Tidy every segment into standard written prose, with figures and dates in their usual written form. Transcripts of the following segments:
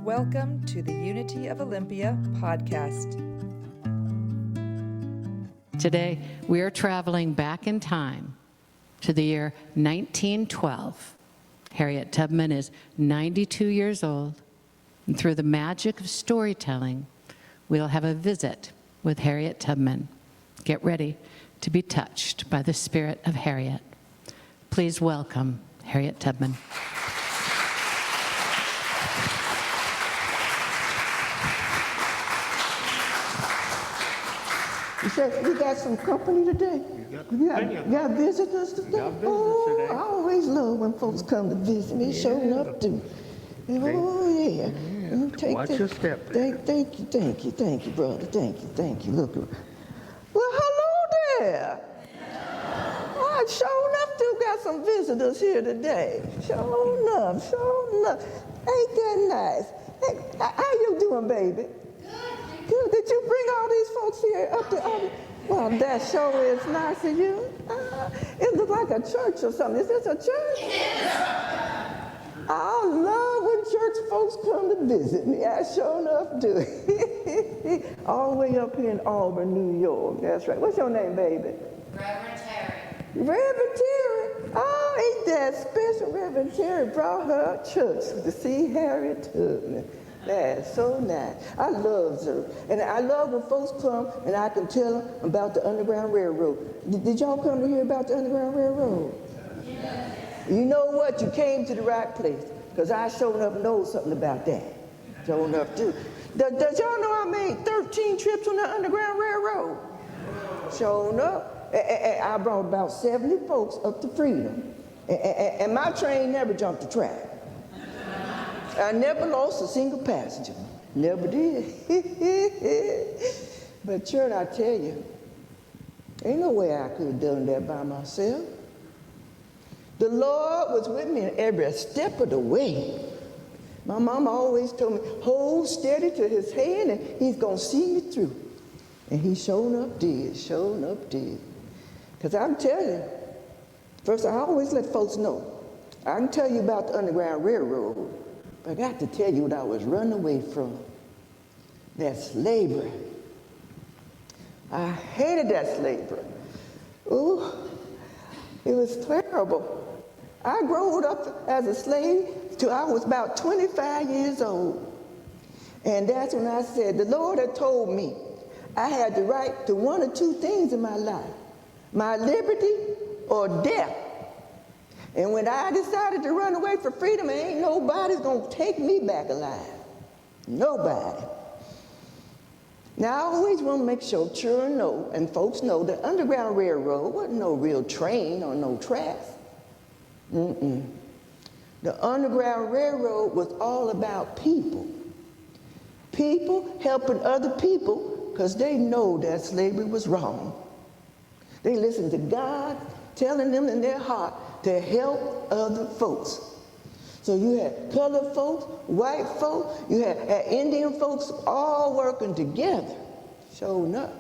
Welcome to the Unity of Olympia podcast. Today, we are traveling back in time to the year 1912. Harriet Tubman is 92 years old, and through the magic of storytelling, we'll have a visit with Harriet Tubman. Get ready to be touched by the spirit of Harriet. Please welcome Harriet Tubman. You said you got some company today? You got visitors today? Oh, I always love when folks come to visit me, showing up to. Oh, yeah. Watch your step there. Thank you, brother. Thank you. Look. Well, hello there. I sure enough do got some visitors here today. Sure enough. Ain't that nice? Hey, how you doing, baby? Good. Did you bring all these folks here up to? Well, that sure is nice of you. It looks like a church or something. Is this a church? I love when church folks come to visit me. I sure enough do. All the way up here in Auburn, New York. That's right. What's your name, baby? Reverend Terry. Reverend Terry. Oh, ain't that special? Reverend Terry brought her church to see Harriet Tubman. That's so nice. I love her. And I love when folks come and I can tell them about the Underground Railroad. Did y'all come to hear about the Underground Railroad? Yes. You know what? You came to the right place, because I sure enough know something about that. Sure enough too. Does y'all know I made 13 trips on the Underground Railroad? Sure enough. I brought about 70 folks up to Freedom. And my train never jumped the track. I never lost a single passenger. Never did. But sure, I tell you, ain't no way I could have done that by myself. The Lord was with me in every step of the way. My mama always told me, hold steady to his hand and he's going to see me through. And he sure enough did. Because I'm telling you, first I always let folks know, I can tell you about the Underground Railroad, but I got to tell you what I was running away from. That slavery. I hated that slavery. Ooh, it was terrible. I grew up as a slave till I was about 25 years old. And that's when I said, the Lord had told me I had the right to one or two things in my life, my liberty or death. And when I decided to run away for freedom, ain't nobody's going to take me back alive. Nobody. Now, I always want to make sure children know and folks know that Underground Railroad wasn't no real train or no tracks. The Underground Railroad was all about people. People helping other people because they know that slavery was wrong. They listened to God telling them in their heart to help other folks. So you had colored folks, white folks, you had Indian folks all working together. Sure enough.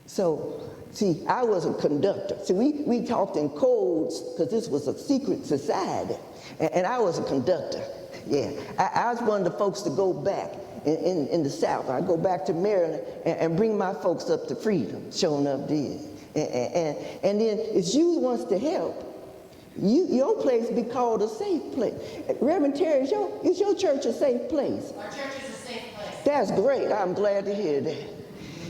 So, see, I was a conductor. See, we talked in codes because this was a secret society. And I was a conductor. Yeah, I was one of the folks to go back in the South. I go back to Maryland and bring my folks up to Freedom. Sure enough did. And then if you wants to help, your place be called a safe place. Reverend Terry, is your church a safe place? Our church is a safe place. That's great. I'm glad to hear that.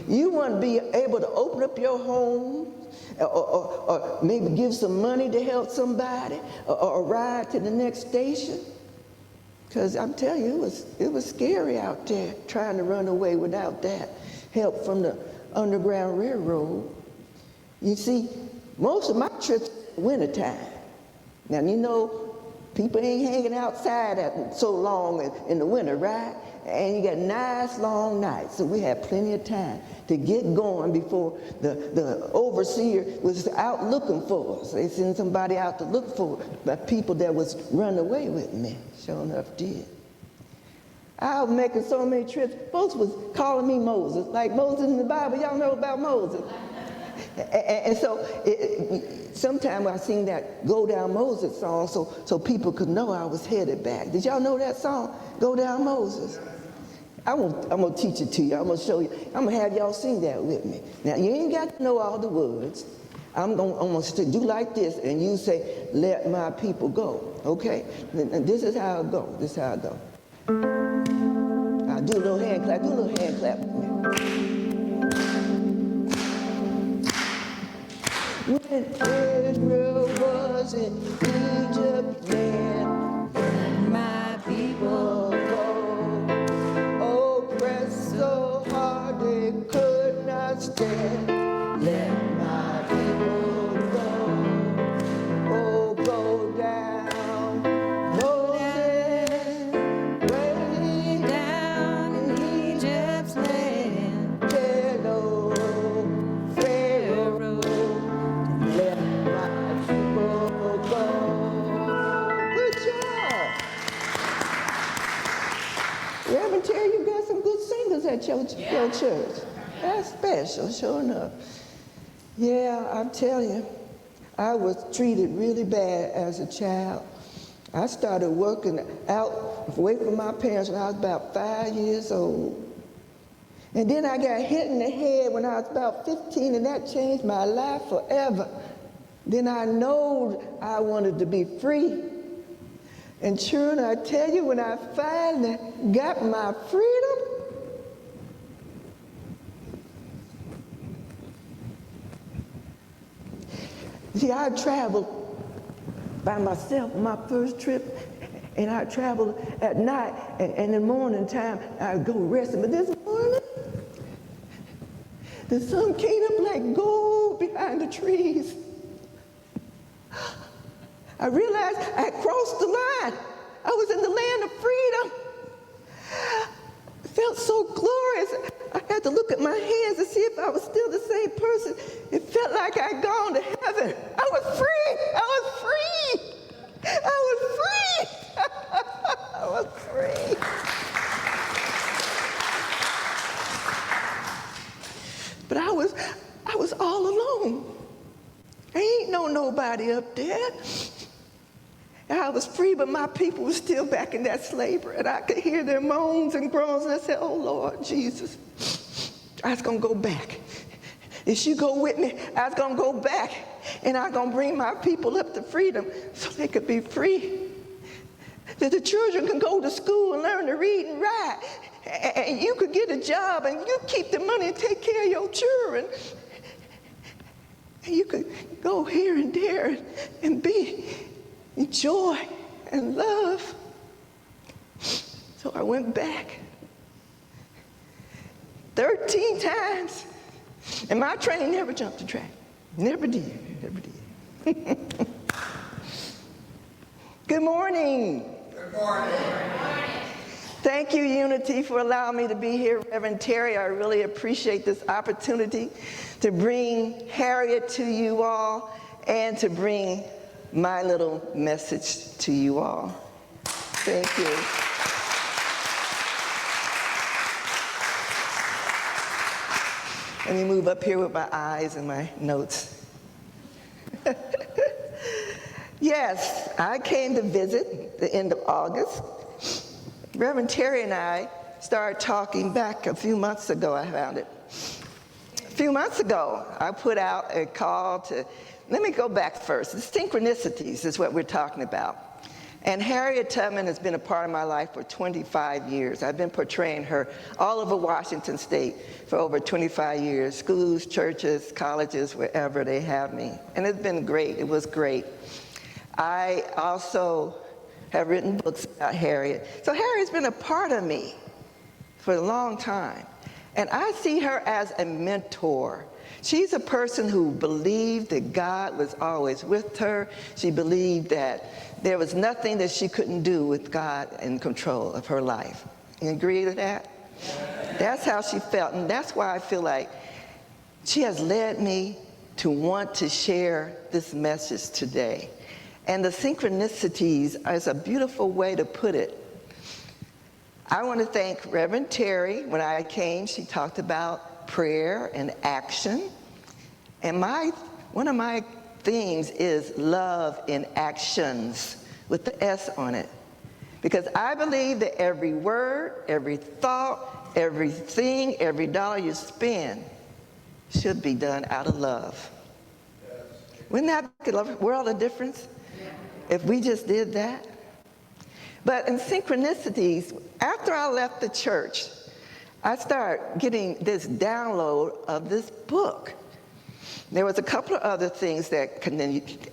You want to be able to open up your home or maybe give some money to help somebody or ride to the next station. Because I'm telling you, it was scary out there trying to run away without that help from the Underground Railroad. You see, most of my trips wintertime. Now, you know, people ain't hanging outside so long in the winter, right? And you got nice long nights, so we had plenty of time to get going before the overseer was out looking for us. They sent somebody out to look for the people that was running away with me. Sure enough did. I was making so many trips. Folks was calling me Moses, like Moses in the Bible. Y'all know about Moses. And so sometimes I sing that Go Down Moses song so people could know I was headed back. Did y'all know that song, Go Down Moses? I'm going to teach it to you. I'm going to show you. I'm going to have y'all sing that with me. Now, you ain't got to know all the words. I'm going to do like this, and you say, let my people go, okay? And this is how it goes. This is how it goes. I'll do a little hand clap. Do a little hand clap with me. When Israel was in Egypt land, my people go, oppressed so hard they could not stand. Let my people go, oh, go down, Moses, way down in Egypt's land. Hello, Pharaoh, let my people go. Good job. Reverend Terry, you got some good singers at your church. That's special, sure enough. Yeah, I'm telling you, I was treated really bad as a child. I started working out away from my parents when I was about 5 years old. And then I got hit in the head when I was about 15, and that changed my life forever. Then I know I wanted to be free. And sure enough, I tell you, when I finally got my freedom, see, I traveled by myself on my first trip, and I traveled at night, and in the morning time, I'd go resting. But this morning, the sun came up like gold behind the trees. I realized I had crossed the line. I was in the land of freedom. It felt so glorious. I had to look at my hands to see if I was still the same person. It felt like I'd gone to heaven. I was free. I was free. I was free. I was free. But I was all alone. Ain't nobody up there. I was free, but my people were still back in that slavery, and I could hear their moans and groans, and I said, oh, Lord Jesus, I was going to go back. If you go with me, I was going to go back, and I'm going to bring my people up to freedom so they could be free. That the children can go to school and learn to read and write, and you could get a job, and you keep the money and take care of your children. And you could go here and there and be in joy and love. So I went back 13 times, and my train never jumped the track. Never did, never did. Good morning. Good morning. Thank you, Unity, for allowing me to be here. Reverend Terry, I really appreciate this opportunity to bring Harriet to you all and to bring my little message to you all. Thank you. Let me move up here with my eyes and my notes. Yes, I came to visit the end of August. Reverend Terry and I started talking back a few months ago, I found it. A few months ago, I put out a call to, let me go back first. The synchronicities is what we're talking about. And Harriet Tubman has been a part of my life for 25 years. I've been portraying her all over Washington State for over 25 years, schools, churches, colleges, wherever they have me. And it's been great. It was great. I also have written books about Harriet. So Harriet's been a part of me for a long time. And I see her as a mentor. She's a person who believed that God was always with her. She believed that there was nothing that she couldn't do with God in control of her life. You agree with that? That's how she felt, and that's why I feel like she has led me to want to share this message today. And the synchronicities is a beautiful way to put it. I want to thank Reverend Terry. When I came, she talked about prayer and action. And one of my themes is love in actions with the S on it. Because I believe that every word, every thought, everything, every dollar you spend should be done out of love. Wouldn't that make a world of difference if we just did that? But in synchronicities, after I left the church, I started getting this download of this book. There was a couple of other things that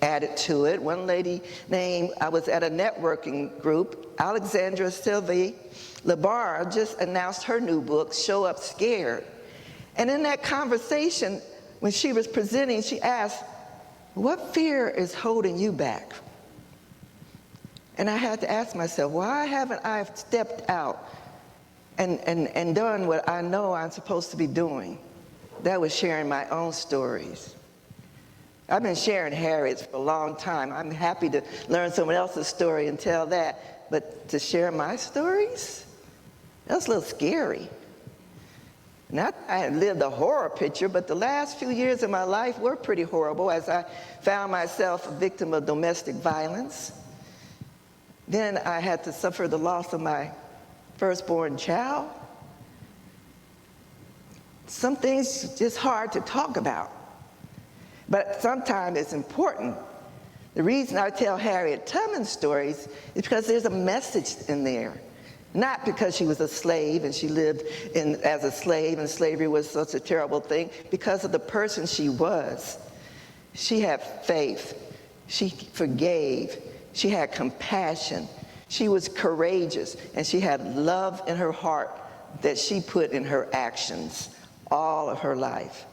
added to it. One lady I was at a networking group, Alexandra Sylvie Labar just announced her new book, Show Up Scared. And in that conversation, when she was presenting, she asked, what fear is holding you back? And I had to ask myself, why haven't I stepped out and done what I know I'm supposed to be doing? That was sharing my own stories. I've been sharing Harriet's for a long time. I'm happy to learn someone else's story and tell that. But to share my stories, that's a little scary. Not I had lived a horror picture, but the last few years of my life were pretty horrible as I found myself a victim of domestic violence. Then I had to suffer the loss of my firstborn child. Some things just hard to talk about, but sometimes it's important. The reason I tell Harriet Tubman stories is because there's a message in there. Not because she was a slave and she lived as a slave and slavery was such a terrible thing, because of the person she was. She had faith. She forgave. She had compassion. She was courageous, and she had love in her heart that she put in her actions all of her life.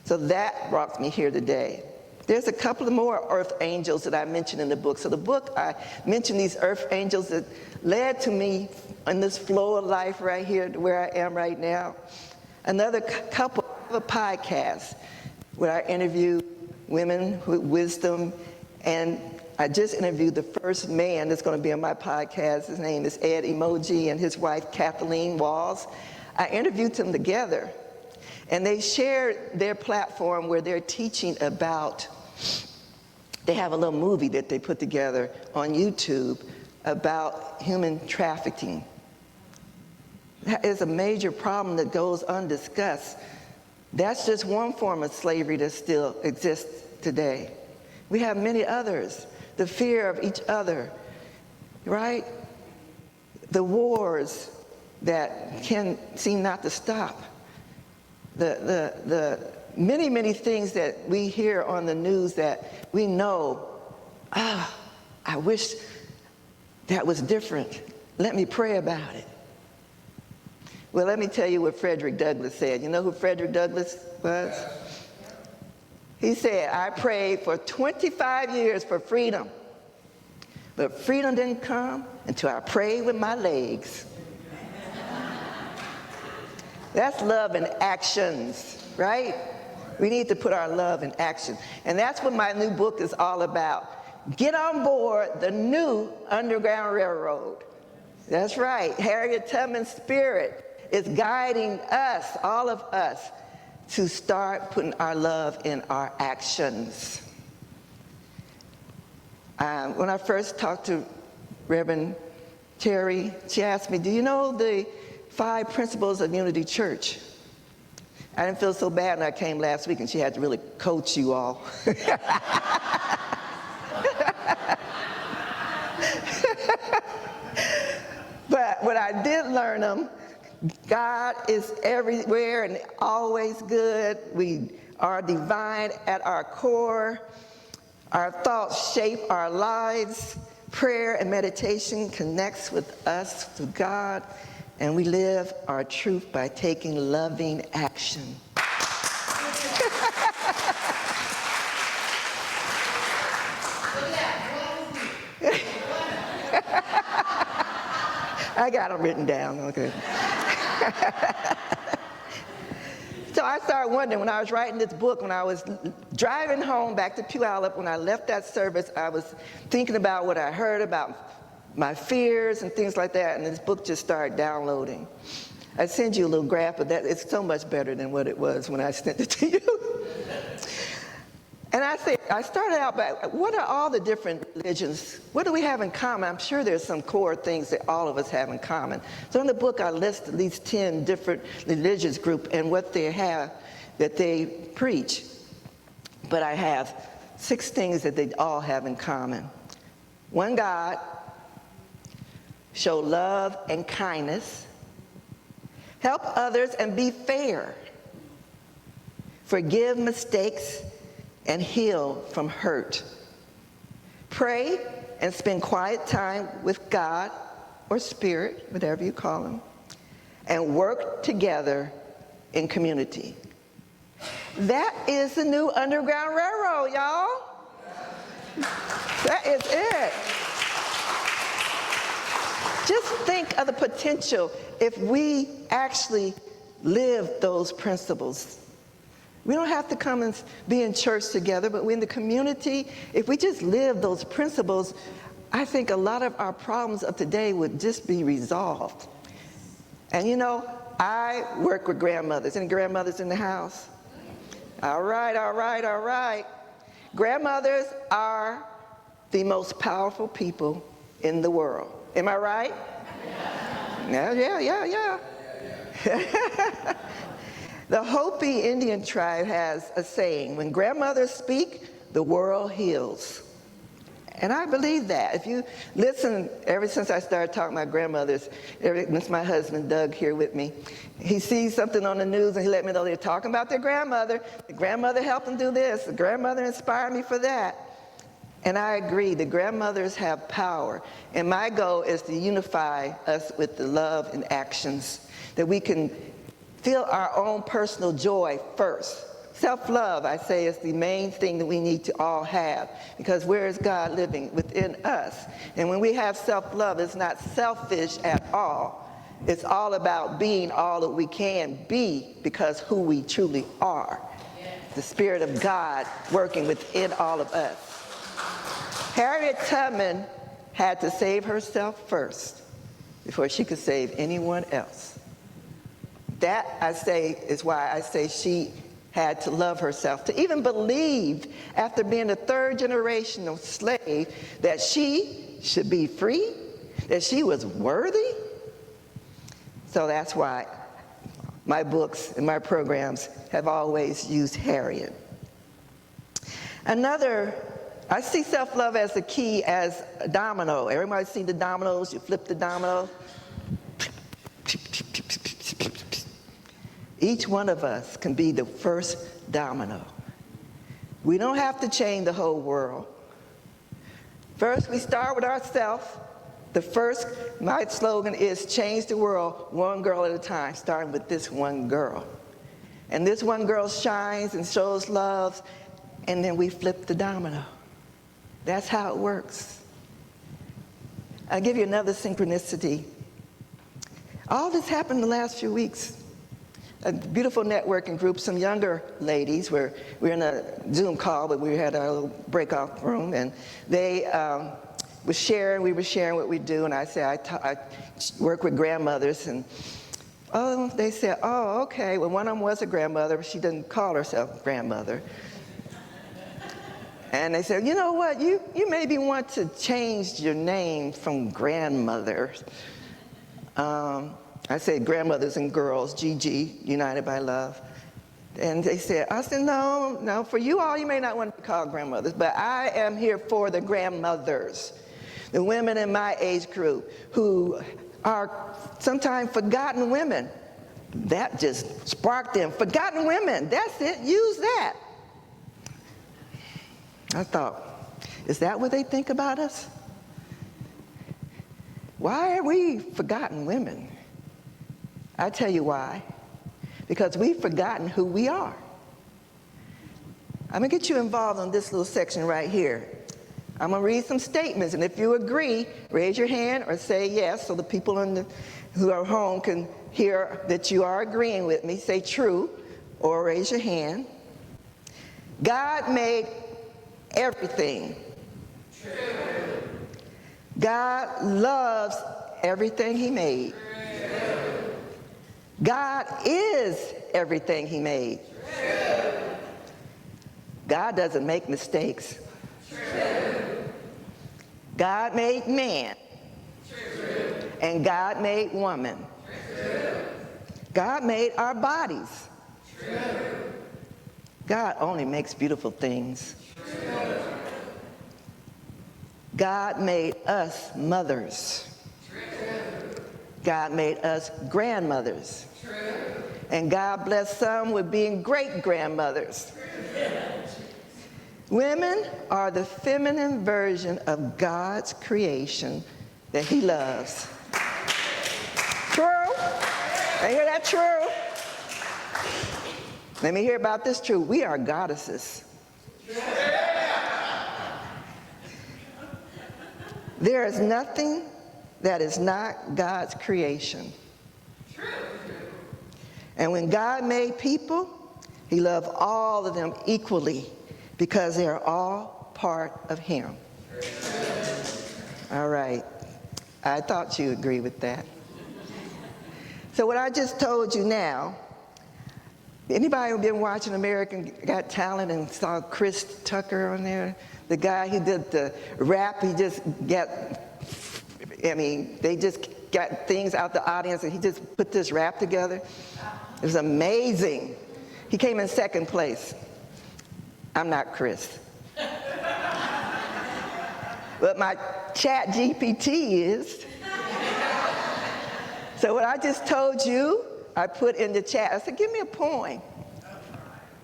So that brought me here today. There's a couple of more earth angels that I mentioned in the book. So the book, I mentioned these earth angels that led to me in this flow of life right here to where I am right now. Another couple of a podcast where I interview women with wisdom, and I just interviewed the first man that's going to be on my podcast. His name is Ed Emoji, and his wife Kathleen Walls. I interviewed them together, and they shared their platform where they're teaching about, they have a little movie that they put together on YouTube about human trafficking. That is a major problem that goes undiscussed. That's just one form of slavery that still exists today. We have many others. The fear of each other, right? The wars that can seem not to stop. The many, many things that we hear on the news that we know, I wish that was different. Let me pray about it. Well, let me tell you what Frederick Douglass said. You know who Frederick Douglass was? He said, I prayed for 25 years for freedom, but freedom didn't come until I prayed with my legs. That's love in actions, right? We need to put our love in action. And that's what my new book is all about. Get on board the new Underground Railroad. That's right. Harriet Tubman's spirit is guiding us, all of us, to start putting our love in our actions. When I first talked to Reverend Terry, she asked me, do you know the 5 principles of Unity Church? I didn't feel so bad when I came last week and she had to really coach you all. But when I did learn them, God is everywhere and always good. We are divine at our core. Our thoughts shape our lives. Prayer and meditation connects with us to God, and we live our truth by taking loving action. I got them written down, okay. So I started wondering when I was writing this book, when I was driving home back to Puyallup, when I left that service, I was thinking about what I heard about my fears and things like that, and this book just started downloading. I sent you a little graph, but it's so much better than what it was when I sent it to you. And I started out by, what are all the different religions? What do we have in common? I'm sure there's some core things that all of us have in common. So in the book, I list at least 10 different religious groups and what they have that they preach. But I have 6 things that they all have in common. One God, show love and kindness, help others and be fair, forgive mistakes and heal from hurt, pray and spend quiet time with God or Spirit, whatever you call him, and work together in community. That is the new Underground Railroad, y'all. That is it. Just think of the potential if we actually live those principles. We don't have to come and be in church together, but we're in the community. If we just live those principles, I think a lot of our problems of today would just be resolved. And you know, I work with grandmothers. Any grandmothers in the house? All right, all right, all right. Grandmothers are the most powerful people in the world. Am I right? Yeah. The Hopi Indian tribe has a saying, when grandmothers speak, the world heals. And I believe that. If you listen, ever since I started talking about grandmothers, since my husband Doug here with me, he sees something on the news and he let me know they're talking about their grandmother. The grandmother helped them do this. The grandmother inspired me for that. And I agree, the grandmothers have power. And my goal is to unify us with the love and actions, that we can feel our own personal joy first. Self-love, I say, is the main thing that we need to all have, because where is God living? Within us. And when we have self-love, it's not selfish at all. It's all about being all that we can be because who we truly are. The Spirit of God working within all of us. Harriet Tubman had to save herself first before she could save anyone else. That, I say, is why I say she had to love herself, to even believe, after being a 3rd generation of slave, that she should be free, that she was worthy. So that's why my books and my programs have always used Harriet. I see self-love as the key as a domino. Everybody see the dominoes? You flip the domino. Each one of us can be the first domino. We don't have to change the whole world. First, we start with ourselves. My slogan is change the world one girl at a time, starting with this one girl. And this one girl shines and shows love, and then we flip the domino. That's how it works. I'll give you another synchronicity. All this happened in the last few weeks. A beautiful networking group, some younger ladies, we were in a Zoom call, but we had our little breakout room, and they we were sharing what we do, and I said, I work with grandmothers, and they said, oh, okay, well, one of them was a grandmother, but she didn't call herself grandmother. And they said, you know what, you maybe want to change your name from grandmother. I said grandmothers and girls, GG, United by Love. And I said, no, for you all, you may not want to be called grandmothers, but I am here for the grandmothers, the women in my age group who are sometimes forgotten women. That just sparked them. Forgotten women, that's it, use that. I thought, is that what they think about us? Why are we forgotten women? I tell you why. Because we've forgotten who we are. I'm going to get you involved in this little section right here. I'm going to read some statements, and if you agree, raise your hand or say yes so the people who are home can hear that you are agreeing with me. Say true or raise your hand. God made everything. True. God loves everything he made. True. God is everything he made. True. God doesn't make mistakes. True. God made man. True. And God made woman. True. God made our bodies. True. God only makes beautiful things. True. God made us mothers. True. God made us grandmothers. True. And God blessed some with being great-grandmothers. Women are the feminine version of God's creation that he loves. True? I hear that true? Let me hear about this true. We are goddesses. There is nothing that is not God's creation. And when God made people, he loved all of them equally because they are all part of him. All right. I thought you agree with that. So what I just told you now, anybody who been watching American Got Talent and saw Chris Tucker on there, the guy who did the rap, they just got things out the audience and he just put this rap together. It was amazing. He came in second place. I'm not Chris. But my chat GPT is. So what I just told you, I put in the chat. I said, give me a poem.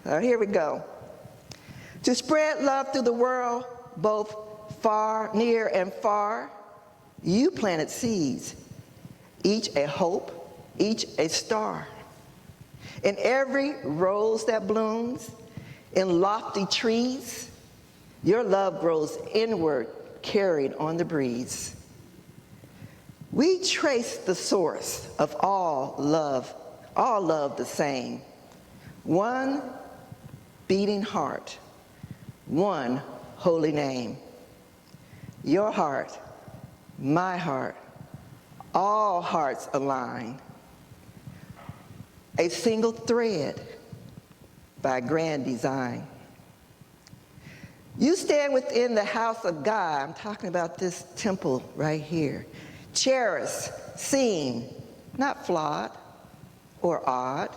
So here we go. To spread love through the world, both far, near, and far, you planted seeds, each a hope, each a star. In every rose that blooms, in lofty trees, your love grows inward, carried on the breeze. We trace the source of all love the same. One beating heart, one holy name. Your heart, my heart, all hearts align. A single thread by grand design. You stand within the house of God. I'm talking about this temple right here. Cherished, seen, not flawed or odd.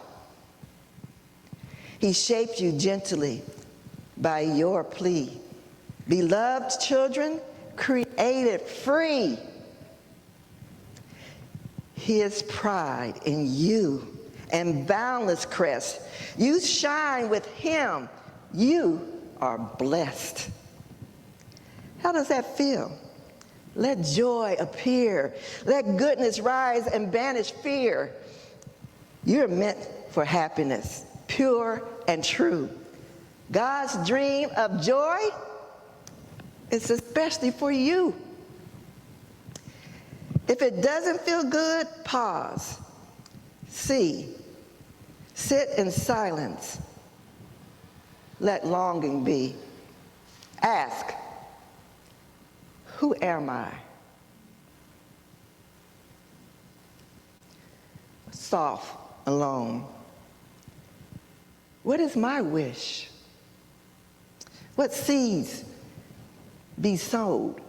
He shaped you gently by your plea. Beloved children, created free. His pride in you and boundless crest. You shine with him. You are blessed. How does that feel? Let joy appear. Let goodness rise and banish fear. You're meant for happiness, pure and true. God's dream of joy is especially for you. If it doesn't feel good, pause. See. Sit in silence. Let longing be. Ask, who am I? Soft, alone. What is my wish? What seeds be sowed?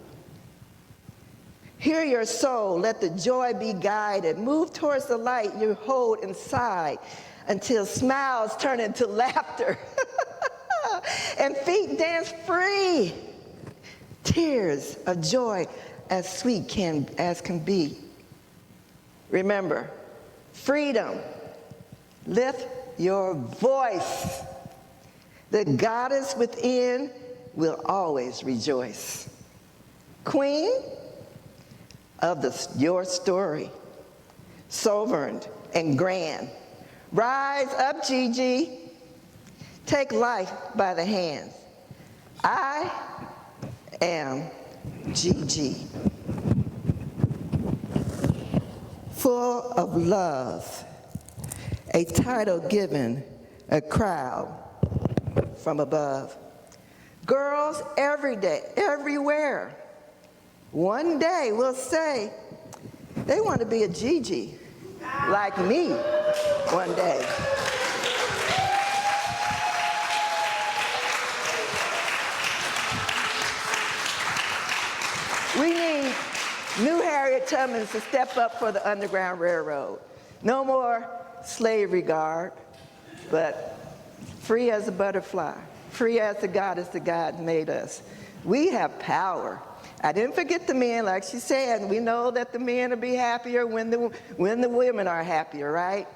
Hear your soul, let the joy be guided. Move towards the light you hold inside until smiles turn into laughter and feet dance free. Tears of joy as sweet as can be. Remember, freedom. Lift your voice. The goddess within will always rejoice. Queen of your story, sovereign and grand. Rise up, Gigi. Take life by the hands. I am Gigi. Full of love, a title given, a crowd from above. Girls every day, everywhere, one day will say they want to be a Gigi like me one day. We need new Harriet Tubman to step up for the Underground Railroad. No more slavery guard, but free as a butterfly, free as the goddess that God made us. We have power. I didn't forget the men, like she said. We know that the men will be happier when the women are happier, right?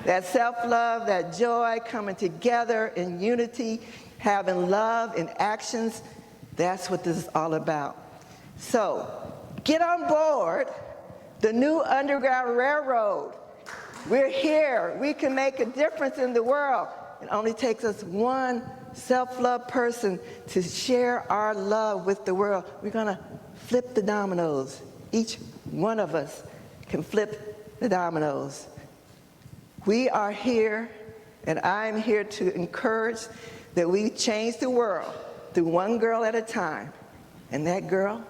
That self-love, that joy, coming together in unity, having love in actions, that's what this is all about. So, get on board the new Underground Railroad. We're here. We can make a difference in the world. It only takes us one self-love person to share our love with the world. We're going to flip the dominoes. Each one of us can flip the dominoes. We are here, and I'm here to encourage that we change the world through one girl at a time. And that girl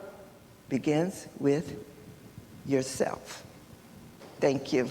begins with yourself. Thank you.